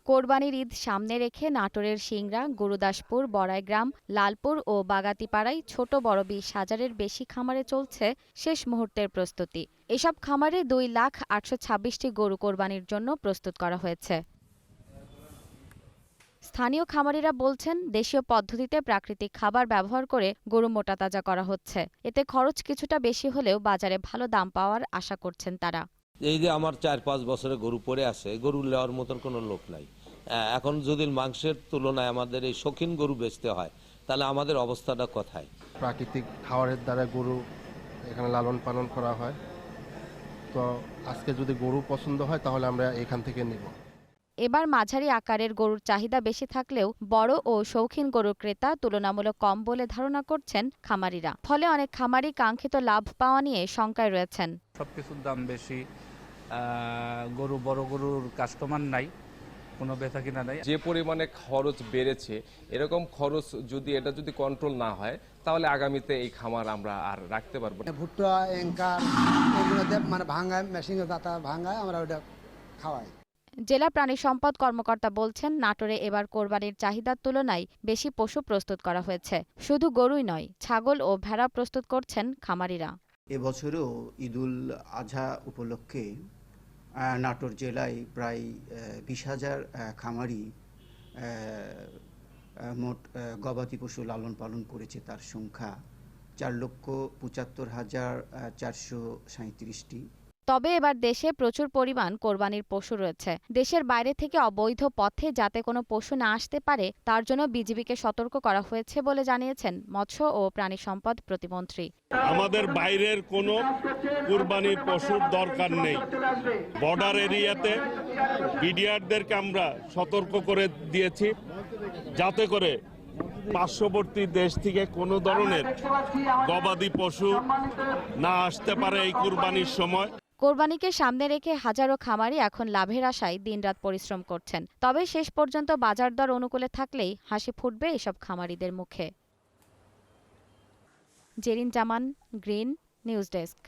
কোরবানির ঈদ সামনে রেখে নাটোরের সিংড়া, গুরুদাসপুর, বড়াইগ্রাম, লালপুর ও বাগাতিপাড়ায় ছোট বড় ২০,০০০-এর বেশি খামারে চলছে শেষ মুহূর্তের প্রস্তুতি। এসব খামারে ২,৮২,টি গরু কোরবানির জন্য প্রস্তুত করা হয়েছে। স্থানীয় খামারিরা বলছেন, দেশীয় পদ্ধতিতে প্রাকৃতিক খাবার ব্যবহার করে গরু মোটাতাজা করা হচ্ছে। এতে খরচ কিছুটা বেশি হলেও বাজারে ভালো দাম পাওয়ার আশা করছেন তারা। এই যে আমার ৪-৫ বছরে গরু পড়ে আছে, গরু নেওয়ার মতন কোনো লোক নাই। এখন যদি মাংসের তুলনায় আমাদের এই শৌখিন গরু বেচতে হয়, তাহলে আমাদের অবস্থাটা কোথায়? প্রাকৃতিক খাবারের দ্বারা গরু এখানে লালন পালন করা হয়। তো আজকে যদি গরু পছন্দ হয় তাহলে আমরা এখান থেকে নিব। এবার মাঝারি আকারের গরুর চাহিদা বেশি থাকলেও বড় ও শৌখিন গরুর ক্রেতা তুলনামূলক কম বলে ধারণা করছেন খামারিরা। ফলে অনেক খামারি কাঙ্ক্ষিত লাভ পাওয়া নিয়ে শঙ্কায় রয়েছেন। সবকিছুর দাম বেশি, বড় গরুর কাস্টমার নাই, কোনো বেচা কিনা নাই। যে পরিমাণে খরচ বেড়েছে, এরকম খরচ যদি কন্ট্রোল না হয়, তাহলে আগামীতে এই খামার আমরা আর রাখতে পারবো না। ভুট্টা, এঙ্কার এগুলোতে ভাঙায়, মেশিনে দাতা ভাঙায়, আমরা ওটা খাওয়াই। জেলা প্রাণী সম্পদ কর্মকর্তা বলছেন, নাটোরে এবার কোরবানির চাহিদার তুলনায় বেশি পশু প্রস্তুত করা হয়েছে। শুধু গরুই নয়, ছাগল ও ভেড়া প্রস্তুত করছেন খামারিরা। এবছরও ঈদুল আজহা উপলক্ষে নাটোর জেলায় প্রায় ২০,০০০ খামারি মোট গবাদি পশু লালন পালন করেছে। তার সংখ্যা ৪,৭৫,৪৩৭টি। তবে এবার দেশে প্রচুর পরিমাণ কোরবানির পশু রয়েছে। দেশের বাইরে থেকে অবৈধ পথে যাতে কোনো পশু না আসতে পারে তার জন্য বিজিবিকে সতর্ক করা হয়েছে বলে জানিয়েছেন মৎস্য ও প্রাণী সম্পদ প্রতিমন্ত্রী। আমাদের বাইরের কোনো কুরবানির পশুর দরকার নেই। বর্ডার এরিয়াতে বিডিআরদেরকে আমরা সতর্ক করে দিয়েছি, যাতে করে পার্শ্ববর্তী দেশ থেকে কোনো ধরনের গবাদি পশু না আসতে পারে এই কুরবানির সময়। কোরবানিকে সামনে রেখে হাজারো খামারি এখন লাভের আশায় দিনরাত পরিশ্রম করছেন। তবে শেষ পর্যন্ত বাজার দর অনুকূলে থাকলেই হাসি ফুটবে এসব খামারিদের মুখে। জেরিন জামান, গ্রিন নিউজ ডেস্ক।